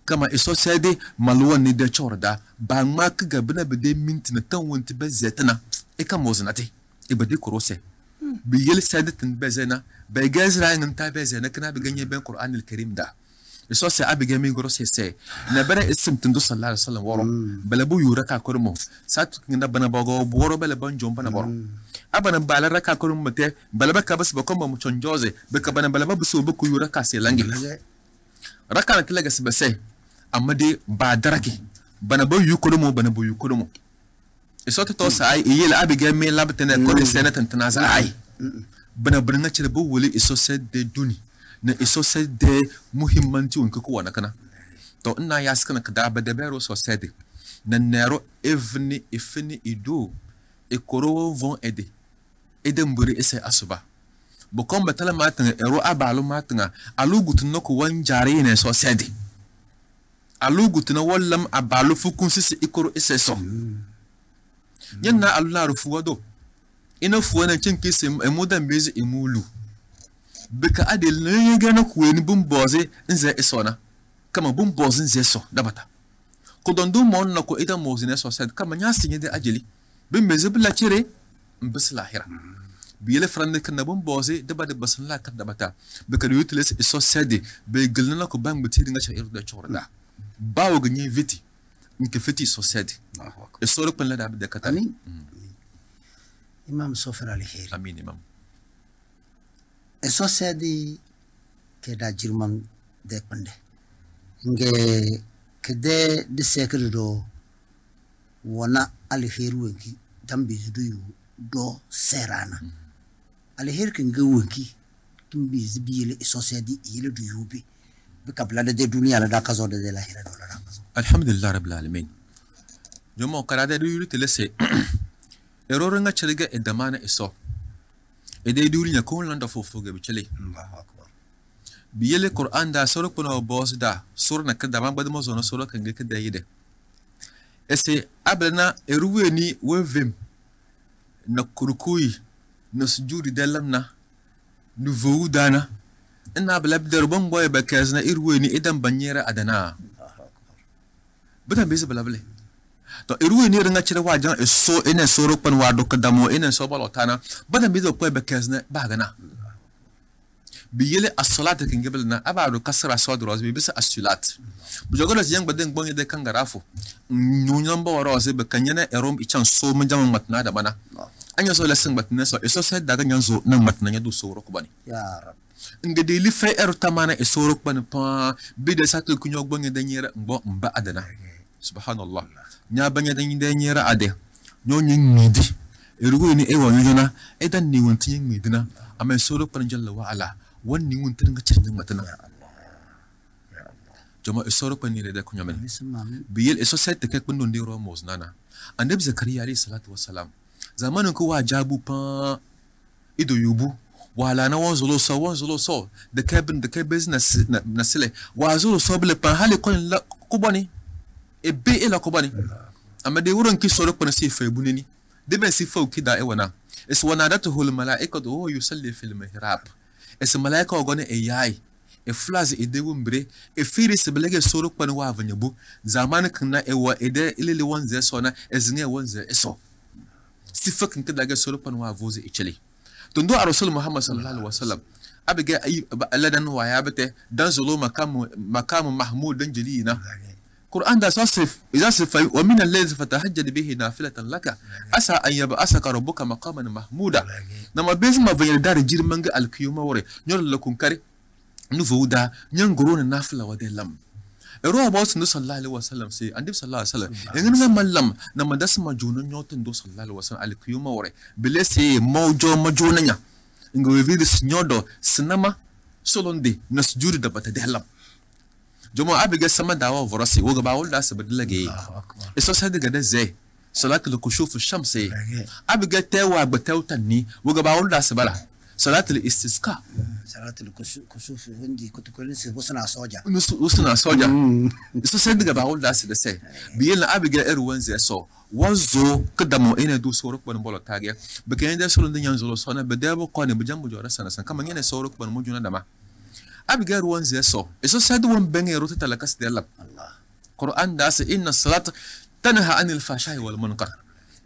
kama iso sede malwan ni de chorda ba mak ga bina be de minti na tan wonti be zetna e ka moznati e badi koro se bi yel sede tin be zena be gazra ngin ta be zena kana bi ganye ben qur'an al-karim da iso se abiga mi goro se na bara isim tin do sallallahu alaihi wasallam woro bala bu yura ka kormo sat nginda bana bogo boro bala ban jom bana boro abana bala raka kormo mate bala ba ka bas ba komba mu chonjoze be ka bana bala ba bu bu yura ka se langi raka na tilaga se base amma dai ba darake bana ba yu kormo bana bu yu kormo iso to sai yela abiga mi labtene ko senatan tanaza ai bana bana cire bu wuli iso se de duni na iso sai da muhimmanci wanka ko wana kana to ina ya saka ka da ba da bero so sai na nero ifni ido e koro vont aider mburi ese asuba bo kom batala matanga ero abalu matanga alugutu noko wan jare ne so sai alugutu na wallam abalu fukun sisi ikoro ese so yanna allah rufu wado ina fuwana cin kisi emodan bezi emulu bika adil ne gana kuweni bumboze nze isona kama bumboze nze so dabata ko dondu mon na ko ida mozine so said kama nya sinye de ajeli bin mezibla cire mbis lahira biyele frande kana bumboze dabada basla ka dabata bika yutilis iso said be gilna ko bang buti dinga cha irda chorda bawo ganye viti nke fiti so said iso ro panla da katani imam sofra al-khair amin imam eso sedi ke da jirman de pande nge kede de sekre do wana alheru wenki dambe zudu do serana alher kin ga wenki tumbi zibile eso sedi ile du yubi be kabla de dunia la da kazo de la hira do la kazo alhamdulillah rabbil alamin jomo karade du yuri telese eroro nga chiriga edamana eso ede duri nya kon landa fofo ga bicele Allahu akbar biyele qur'an da soro kono boss da sur na kada man badmo zono soro kan ga kada yide ese ablana eruweni wevem na kurkuyi na sujudi dalamna nu voudana ina blabdar bon boy bakazna eruweni idan banyera adana Allahu akbar butan beze blable to eruweni ringa cire wajan eso ina soro pan wado kadamo ina so balotana badan bizo ko be kazna bagana biyele as-salat kin gabalna abadu kasra sodros bi bisa as-salat bujogola yang baden bonye de kangarafu nyunyon ba waro se be kanyana erom ichan so mun jam matna da bana anya so lesin matna so eso sai daga nyanzo nan matna nya du soro ko bani ya rab ngade li fay er tamana e soro ko bani pa bi de satul kunyo bonye de nyera mba adana subhanallah nya banya dan de nyera ade nyonyi ngidi erugo ni ewa nyona edan ni wonti ngidina ama soro pan jalla wa ala wonni wonti nga cirin matana ya allah jama soro pan ni de kunyo men biyel eso set ke kun don de ro mos nana annabi zakariya alayhi salatu wassalam zamanin ko wa jabu pa ido yubu wala na wanzulo so the cabin business na sile wa zulo so bele pa hali kon la kubani e be ela kubani amma de wurin ki soro pana si fa bunini de ben si fa ki da e wana es wana datu hul malaikatu huwa yusalli fil mihrab es malaika ogone e yayi e flazi e de wumbre e firi se belege soro pana wa vanyabu zaman kan na e wa e de ilele wanze so na ezine wanze eso si fa kan daga soro pana wa voze e chele tundo a rasul muhammad sallallahu alaihi wasallam abiga aladan wa ya bate dan zulu makamu mahmud dan jilina Quran da sasif idza sifa wa min al-layli fatahajjad bihi nafilatan laka asa an yab'asaka rabbuka maqaman mahmuda nama bezma vayar dar jirman ga al-qiyama wore nyor lakun kare nu vuda nyan gorona nafila wa delam ero about nu sallallahu alaihi wasallam sai andib sallallahu alaihi wasallam ngin na mallam nama dasma junun nyotin do sallallahu alaihi wasallam al-qiyama wore bilese mawjo majunanya ngo vidi snyodo sinama solonde nasjudi da bata delam jomo abiga sama dawa vorasi woga ba wala sa badlage eso sa daga da zai salat al-kushuf ash-shamsi abiga tawa batawtani woga ba wala sa bala salat al-istisqa salat al-kusuf hindi kuntu kulin si busna soja eso sa daga ba wala sa da sai biyan abiga ruwan zai so wazo kadamo ina du sorok ban bolo tage beken da solon din yanzo sona be debo ko ne bujam bujora sana san kama ngene sorok ban mujuna dama abiga ruwan zai so eso sa du won benge rota talakas de Allah Qur'an da sa inna salata tanha anil fashai wal munkar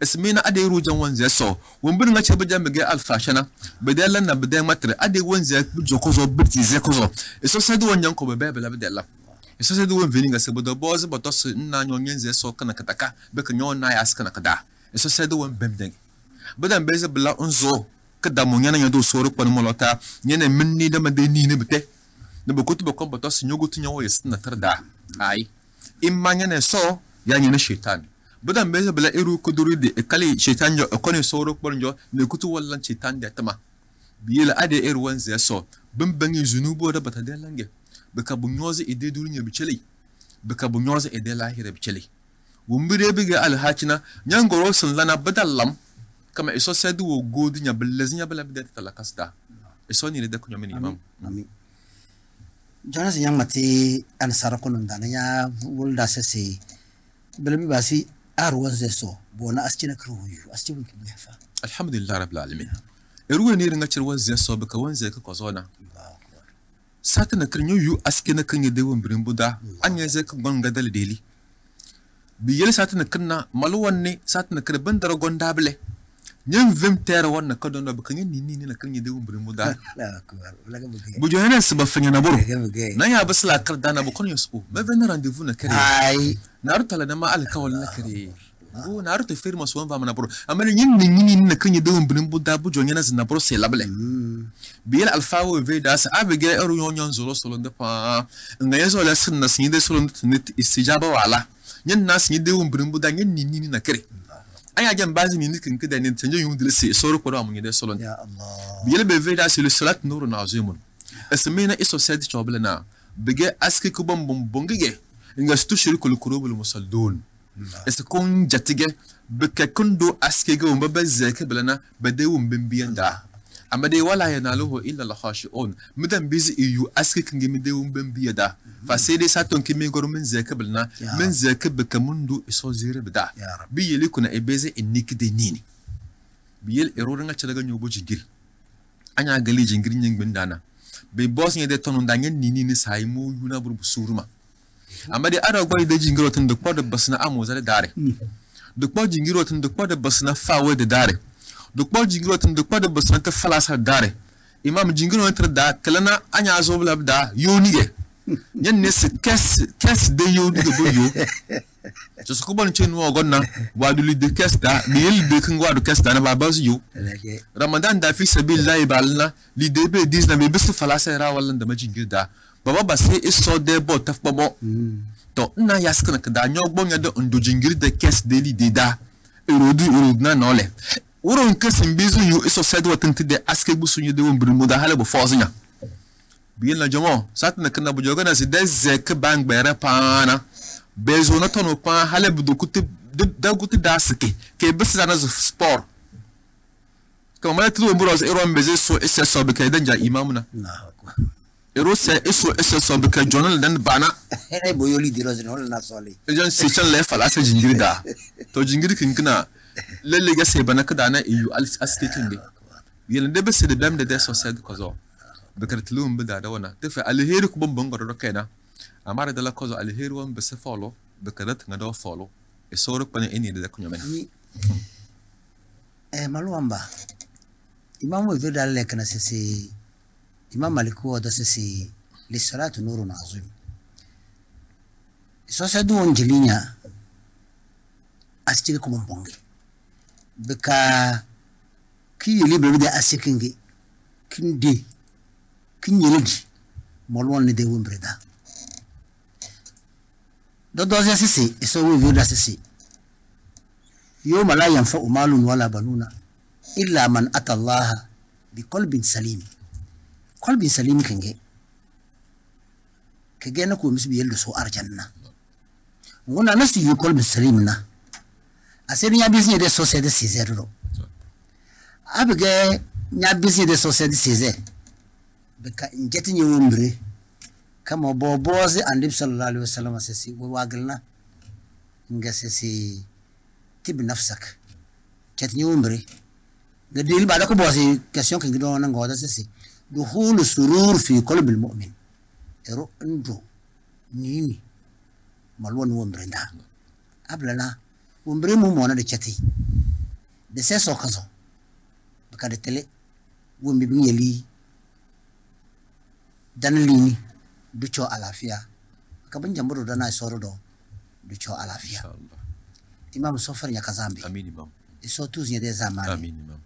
ismina ade rujan wan zai so won bin ngace bujam bege al fashana be de lan na be de matre ade wan zai bujo kozo birti zai kozo eso sa du won yanko be be la be de Allah eso se do veni nga se bodo boz botos na nyonyen ze so kana kataka be ka nyon na yas kana kada eso se do bemdeng bodan beze bla onzo kada mo nyana nyado so ro pan molota nyene minni da made ni ne bete ne bokutu bokon botos nyogutu nyawo yes na tarda ai imma nyane so ya nyene shaitan bodan beze bla iru kuduri de kali shaitan jo kone so ro pan jo ne kutu wallan shaitan da tama biyela ade irwan ze so bembangi zunubo da bata de lange baka bunyoze ide duniya bicele baka bunyoze ide lahira bicele wumbire biga alhachina nyangoro sun lana badallam kama iso sadu wo godinya belezinya bala bidata talakasta iso ni da kunyo mini imam amin jonas yang mati an sarakunun dananya wulda sese belmi basi arwan zeso bona askina kruyu askina kibefa alhamdulillah rabbil alamin ruwa ne ringa cirwan zeso baka wanze ka kozona satana kirnyo yu askina kanye dewon birin buda anya zai ka gonga dal deli biyel satana kinna malwan ne satana kir bandar gonda bele nyam vim ter wonna ka don ba kanye ni na kanye dewon birin buda bu johana sba fanya na buru nan ya basla kar dana bu kon yusu ma ven rendez-vous na kare ai narutala na ma alkawal na kare go naruto firma so va mana buru amma ni na kanye dewon birin buda bu johana zna buru sai labele biyel alfawo ve da sa abige eru yonyon zolo solo de pa nga yeso la sin na sin de solo net istijaba wala nyen na sin de won brimbu da nyen ni na kare aya jam bazi ni kin kida ni tanjo yum de se soro ko amun de solo ya Allah biyel be ve da se le salat nuru nazimun esmina iso sedi choblena bige aski ku bom bongige nga stu shirku al qurubul musallun es kun jatige bike kundo aski go mbaba zeke blana bade wum bimbiyanda amma dai wala yanaluhu illa al-khashi'un mudan bizi yu aski kingi mi dai wumben biyada fa sai dai saton kimi gormin zakabilna min zakab kamundu iso zire bida biyeli kuna ebeze inniki de nini biyel erorin a daga nyobo jingir anya gali jingir nying bindana be boss ne de tonu danyen nini ni sai mu yuna burbu suruma amma dai ara gwai da jingiro tun da kwada basna amo zare dare duk ba jingiro tun da kwada basna fawe da dare duk ba jingiro tun duk ba da basan ta falasa dare imam jingiro entra da kalana anya zo bla da yonige nyen ne se kes de yonige bo yo to su ko ban chen wo gonna wa du de kes da mi yel de kan wa du kes da na ba bazu yo ramadan da fi sabilillah balna li de be 19 be bisu falasa ra wallan da majingir da baba ba sai iso de bo taf bo to ina yaskana ka da nyogbo nya da ndo jingir de kes de li de da erodu na nole wurin kasin bizu yu iso sadu watanti de aske busu yu de won brimu da hale bo fozinya biyen la jamo satna kana bu jogana si de zek bang bere pana bezo na tono pa hale bu dokuti da guti da aske ke bisra na sport kuma tu mburos eron beze so isse so be kai danja imamuna ero se iso so be kai jonal dan bana ai boyoli diroz no na sole ejan si chan le fala sa jingiri da to jingiri kin kana lalle ga sai bana kada na iyu askatin de yelen de bese de bam de so said kozo bekar tulum bida da wana tafi alheri ku bomban garo kaina amara da la kozo alheri wan bese follow bekarat ngado follow e soro pane eni de kunyo men maluamba imamu ve dalle kana sese imam maliku da sese li salatu nurun azim so sadu onjilinya astige ko bombonge beka ki yeli be da asikinge kinde kinyeledi molwon ne de wumbreda do sese so we da sese يوم لا ينفع مال ولا بنون إلا من أتى الله بقلب سليم قلب سليم ke gena ko misbi yeldo so arjanna ngona nasi yukol muslimna aseni ya business de société césaire abge nya business de société césaire beka njeti ni wombre kama boboze andib sallallahu alaihi wasallam sesi wagalna ngasesi tib nafsak njeti ni wombre ngedil bada ko bosi question ke ngido na ngoda sesi dukhul surur fi qalbi almu'min ero ndo nini malwon wombre nda ablana wombre mu mona de chati de seso kazo baka de tele wombi bi yeli dan lini du cho alafia ka ban jamburo dana soro do du cho alafia inshallah imam sofar ya kazambi amin imam et surtout il y a des amani amin imam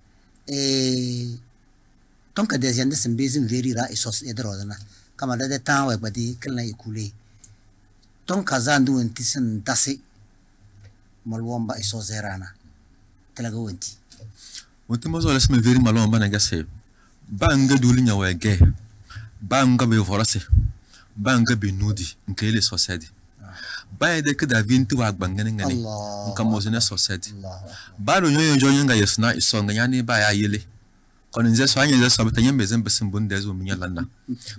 tant que des gens de sembezim verira et sos et drodana kama de temps wa badi kelna écoulé ton kazandu entisan tasi malwomba et sos erana telaga wonti wonti zo lesme veri malwomba na gase banga dulinya wege banga be forase banga be nudi nkele society ba de ke da vinti wa gbangane ngane nka mozene society ba ro nyoyo jonyo nga yesna isonga yani ba ya yele kono nze so anya ze so betanya mbezen besin bunde zo minya lanna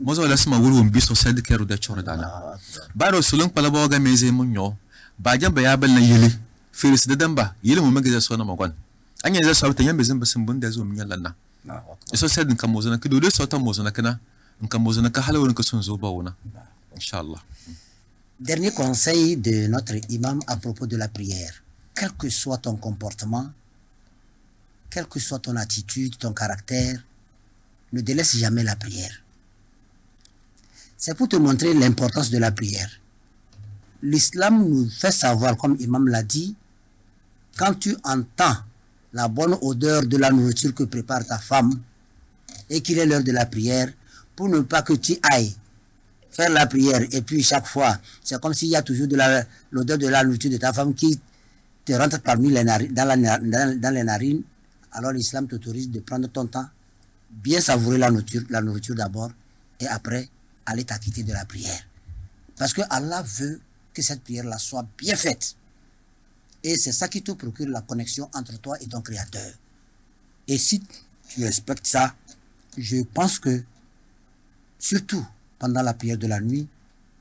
mozo lesma wuru mbi society kero de choro dana ba ro sulun pala bo ga meze munyo ba jamba ya bal na yele firis de damba yele mo magaze so na magwan anya ze so betanya mbezen besin bunde zo minya lanna society nka mozene ke do de so ta mozene kana Inch'Allah. Dernier conseil de notre imam à propos de la prière. Quel que soit ton comportement, quelle que soit ton attitude, ton caractère, ne délaisse jamais la prière. C'est pour te montrer l'importance de la prière. L'islam nous fait savoir, comme imam l'a dit, quand tu entends la bonne odeur de la nourriture que prépare ta femme et qu'il est l'heure de la prière, pour ne pas que tu ailles faire la prière et puis chaque fois, c'est comme s'il y a toujours de l'odeur de la nourriture de ta femme qui te rentre parmi les narines, dans les narines, alors l'islam t'autorise de prendre ton temps, bien savourer la nourriture d'abord et après aller t'acquitter de la prière. Parce que Allah veut que cette prière-là soit bien faite. Et c'est ça qui te procure la connexion entre toi et ton Créateur. Et si tu respectes ça, je pense que surtout pendant la prière de la nuit,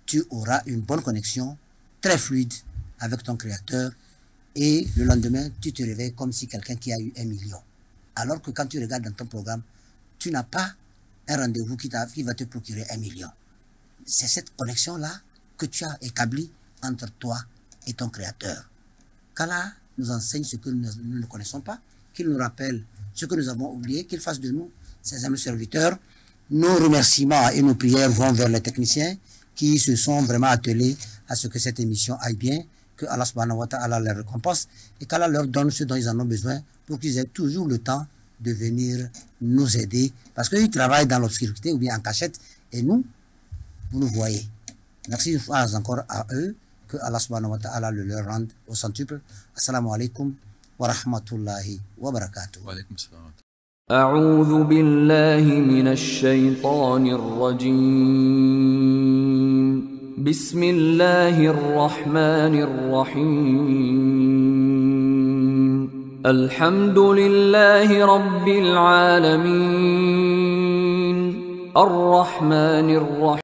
tu auras une bonne connexion, très fluide avec ton Créateur. Et le lendemain, tu te réveilles comme si quelqu'un qui a eu 1 million. Alors que quand tu regardes dans ton programme, tu n'as pas un rendez-vous qui va te procurer 1 million. C'est cette connexion-là que tu as établie entre toi et ton Créateur. Qu'Allah nous enseigne ce que nous ne connaissons pas, qu'il nous rappelle ce que nous avons oublié, qu'il fasse de nous ses amis serviteurs. Nos remerciements et nos prières vont vers les techniciens qui se sont vraiment attelés à ce que cette émission aille bien, que Allah subhanahu wa ta'ala les récompense et qu'Allah leur donne ce dont ils en ont besoin pour qu'ils aient toujours le temps de venir nous aider parce qu'ils travaillent dans l'obscurité ou bien en cachette et nous, vous nous voyez. Merci une fois encore à eux, que Allah subhanahu wa ta'ala le leur rende au centuple. Assalamu alaikum wa rahmatullahi wa barakatuh. Wa alaikum salam. أعوذ بالله من الشيطان الرجيم بسم الله الرحمن الرحيم الحمد لله رب العالمين الرحمن الرحيم